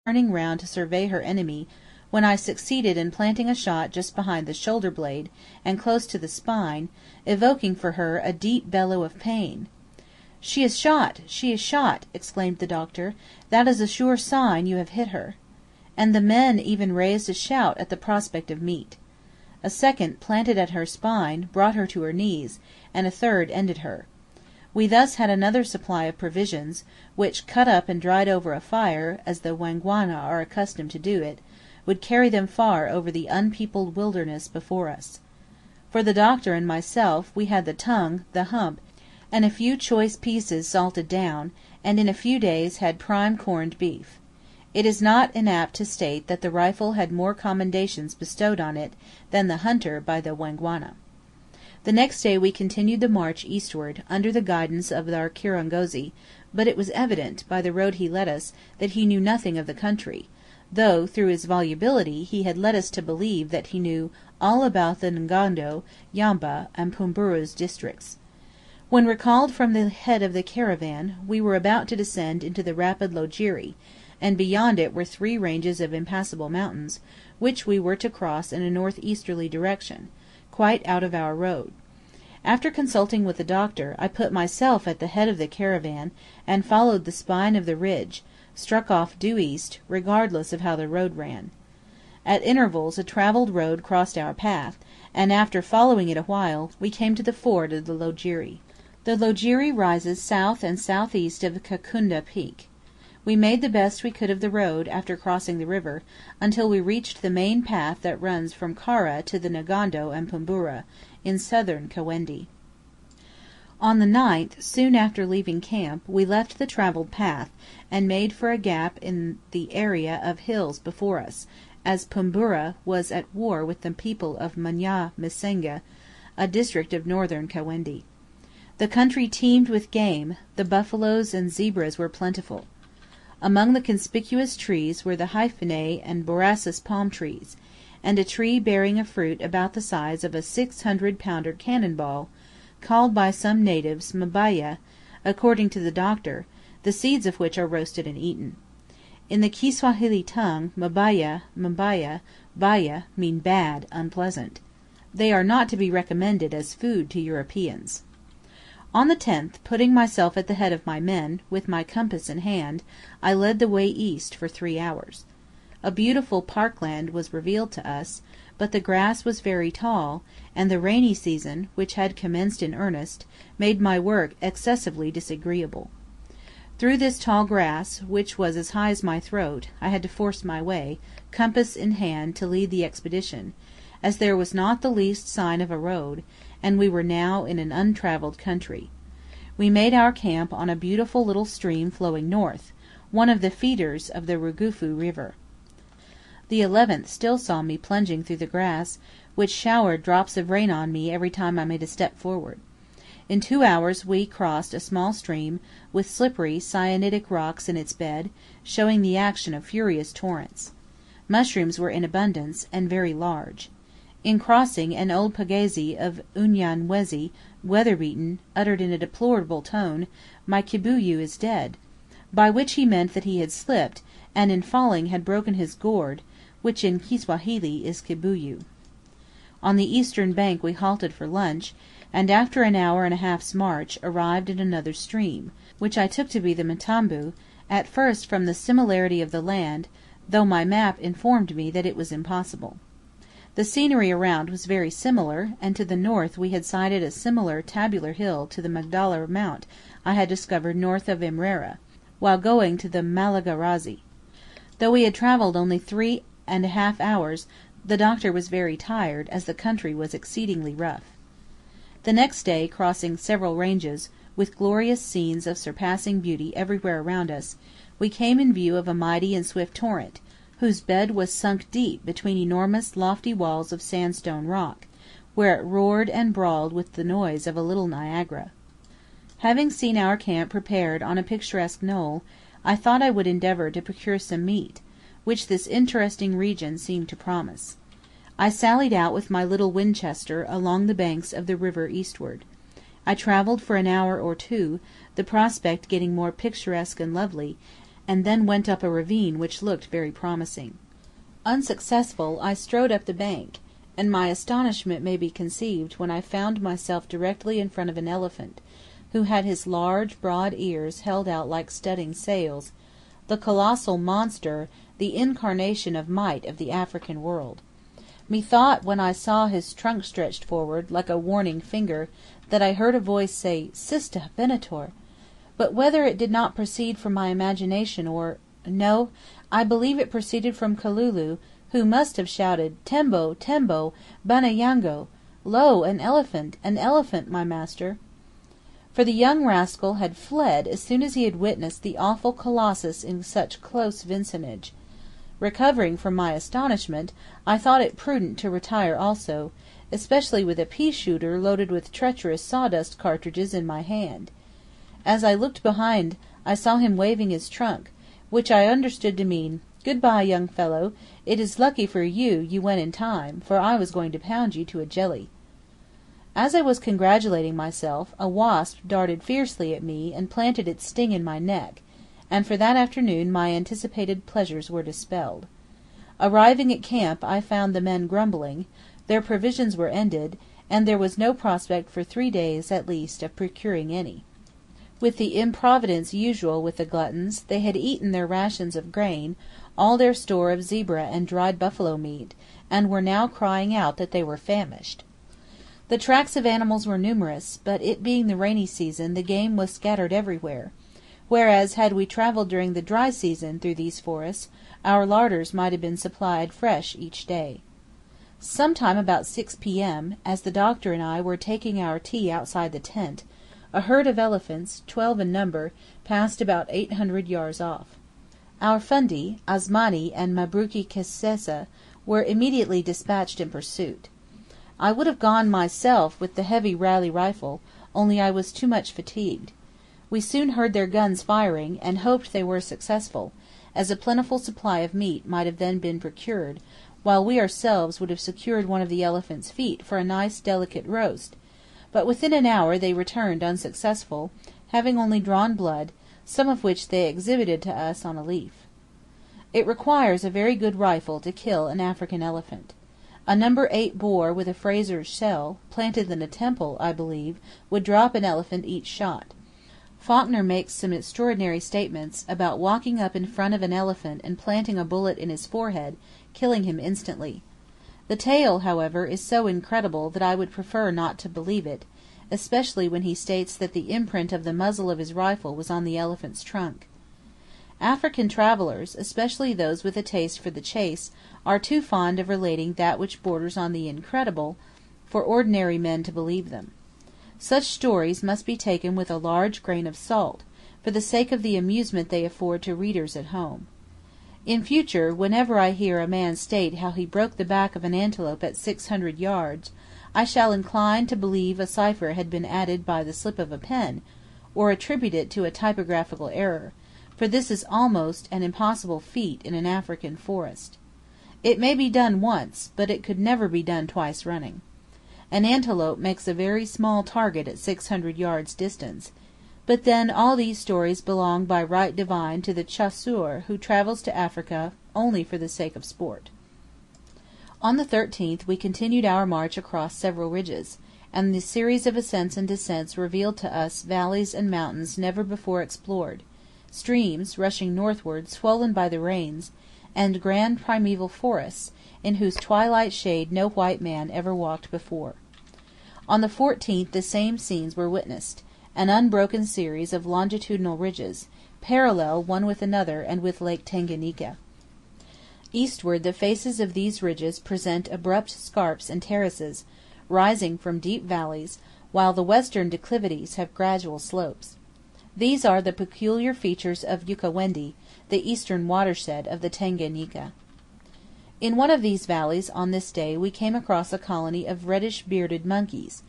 turning round to survey her enemy, when I succeeded in planting a shot just behind the shoulder blade, and close to the spine, evoking for her a deep bellow of pain. "She is shot! She is shot!" exclaimed the doctor. "That is a sure sign you have hit her." And the men even raised a shout at the prospect of meat. A second, planted at her spine, brought her to her knees, and a third ended her. We thus had another supply of provisions, which, cut up and dried over a fire, as the Wangwana are accustomed to do it, would carry them far over the unpeopled wilderness before us. For the doctor and myself, we had the tongue, the hump, and a few choice pieces salted down, and in a few days had prime corned beef. It is not inapt to state that the rifle had more commendations bestowed on it than the hunter by the Wangwana. The next day we continued the march eastward, under the guidance of our kirongozi, but it was evident, by the road he led us, that he knew nothing of the country, though, through his volubility, he had led us to believe that he knew all about the Ngando, Yamba, and Pumburu's districts. When recalled from the head of the caravan, we were about to descend into the rapid Loajeri, and beyond it were 3 ranges of impassable mountains, which we were to cross in a north-easterly direction, quite out of our road. After consulting with the doctor, I put myself at the head of the caravan, and followed the spine of the ridge, struck off due east, regardless of how the road ran. At intervals a travelled road crossed our path, and after following it a while, we came to the ford of the Loajeri. The Loajeri rises south and southeast of Kakunda Peak. We made the best we could of the road after crossing the river, until we reached the main path that runs from Kara to the Ngando and Pumburu, in southern Kawendi. On the 9th, soon after leaving camp, we left the travelled path, and made for a gap in the area of hills before us, as Pumburu was at war with the people of Manya Misenga, a district of northern Kawendi. The country teemed with game, the buffaloes and zebras were plentiful. Among the conspicuous trees were the hyphaenae and borassus palm trees, and a tree bearing a fruit about the size of a 600-pounder cannon ball, called by some natives mbaya, according to the doctor, the seeds of which are roasted and eaten. In the Kiswahili tongue, mbaya, baya mean bad, unpleasant. They are not to be recommended as food to Europeans. On the 10th, putting myself at the head of my men, with my compass in hand, I led the way east for 3 hours. A beautiful parkland was revealed to us, but the grass was very tall, and the rainy season, which had commenced in earnest, made my work excessively disagreeable. Through this tall grass, which was as high as my throat, I had to force my way, compass in hand, to lead the expedition, as there was not the least sign of a road, and we were now in an untravelled country. We made our camp on a beautiful little stream flowing north, one of the feeders of the Rugufu river. The 11th still saw me plunging through the grass, which showered drops of rain on me every time I made a step forward. In 2 hours we crossed a small stream, with slippery syenitic rocks in its bed, showing the action of furious torrents. Mushrooms were in abundance, and very large. In crossing, an old pagazi of Unyamwezi, weather-beaten, uttered in a deplorable tone, "My kibuyu is dead," by which he meant that he had slipped, and in falling had broken his gourd, which in Kiswahili is kibuyu. On the eastern bank we halted for lunch, and after an hour and a half's march arrived at another stream, which I took to be the Mtambu, at first from the similarity of the land, though my map informed me that it was impossible. The scenery around was very similar, and to the north we had sighted a similar tabular hill to the Magdala Mount I had discovered north of Imrera, while going to the Malagarazi. Though we had travelled only 3½ hours, the doctor was very tired, as the country was exceedingly rough. The next day, crossing several ranges, with glorious scenes of surpassing beauty everywhere around us, we came in view of a mighty and swift torrent, whose bed was sunk deep between enormous lofty walls of sandstone rock, where it roared and brawled with the noise of a little Niagara. Having seen our camp prepared on a picturesque knoll, I thought I would endeavour to procure some meat, which this interesting region seemed to promise. I sallied out with my little Winchester along the banks of the river eastward. I travelled for an hour or two, the prospect getting more picturesque and lovely, and then went up a ravine which looked very promising. Unsuccessful, I strode up the bank, and my astonishment may be conceived when I found myself directly in front of an elephant, who had his large broad ears held out like studding sails, the colossal monster, the incarnation of might of the African world. Methought when I saw his trunk stretched forward, like a warning finger, that I heard a voice say, "Sista Venator!" But whether it did not proceed from my imagination or—no, I believe it proceeded from Kalulu, who must have shouted, "Tembo, Tembo, Banayango! Lo, an elephant, my master!" For the young rascal had fled as soon as he had witnessed the awful colossus in such close vicinage. Recovering from my astonishment, I thought it prudent to retire also, especially with a pea-shooter loaded with treacherous sawdust cartridges in my hand. As I looked behind I saw him waving his trunk, which I understood to mean, "Good-bye, young fellow, it is lucky for you went in time, for I was going to pound you to a jelly." As I was congratulating myself, a wasp darted fiercely at me and planted its sting in my neck, and for that afternoon my anticipated pleasures were dispelled. Arriving at camp I found the men grumbling, their provisions were ended, and there was no prospect for 3 days at least of procuring any. With the improvidence usual with the gluttons, they had eaten their rations of grain, all their store of zebra and dried buffalo meat, and were now crying out that they were famished. The tracks of animals were numerous, but it being the rainy season the game was scattered everywhere, whereas had we travelled during the dry season through these forests, our larders might have been supplied fresh each day. Sometime about 6 p.m., as the doctor and I were taking our tea outside the tent, a herd of elephants, 12 in number, passed about 800 yards off. Our Fundi, Asmani and Mabruki Kisesa were immediately dispatched in pursuit. I would have gone myself with the heavy Raleigh rifle, only I was too much fatigued. We soon heard their guns firing, and hoped they were successful, as a plentiful supply of meat might have then been procured, while we ourselves would have secured one of the elephant's feet for a nice delicate roast, but within an hour they returned unsuccessful, having only drawn blood, some of which they exhibited to us on a leaf. It requires a very good rifle to kill an African elephant. A No. 8 bore with a Fraser's shell, planted in a temple, I believe, would drop an elephant each shot. Faulkner makes some extraordinary statements about walking up in front of an elephant and planting a bullet in his forehead, killing him instantly. The tale, however, is so incredible that I would prefer not to believe it, especially when he states that the imprint of the muzzle of his rifle was on the elephant's trunk. African travellers, especially those with a taste for the chase, are too fond of relating that which borders on the incredible, for ordinary men to believe them. Such stories must be taken with a large grain of salt, for the sake of the amusement they afford to readers at home. In future, whenever I hear a man state how he broke the back of an antelope at 600 yards, I shall incline to believe a cipher had been added by the slip of a pen, or attribute it to a typographical error, for this is almost an impossible feat in an African forest. It may be done once, but it could never be done twice running. An antelope makes a very small target at 600 yards distance, but then all these stories belong by right divine to the chasseur who travels to Africa only for the sake of sport. On the 13th we continued our march across several ridges, and the series of ascents and descents revealed to us valleys and mountains never before explored, streams, rushing northward, swollen by the rains, and grand primeval forests, in whose twilight shade no white man ever walked before. On the 14th the same scenes were witnessed, an unbroken series of longitudinal ridges, parallel one with another and with Lake Tanganyika. Eastward the faces of these ridges present abrupt scarps and terraces, rising from deep valleys, while the western declivities have gradual slopes. These are the peculiar features of Ukawendi, the eastern watershed of the Tanganyika. In one of these valleys on this day we came across a colony of reddish bearded monkeys,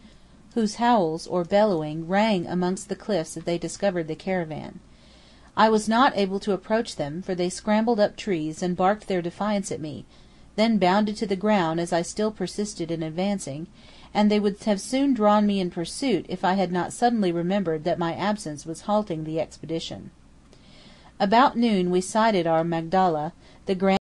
whose howls or bellowing rang amongst the cliffs as they discovered the caravan. I was not able to approach them, for they scrambled up trees and barked their defiance at me, then bounded to the ground as I still persisted in advancing, and they would have soon drawn me in pursuit if I had not suddenly remembered that my absence was halting the expedition. About noon we sighted our Magdala, the grand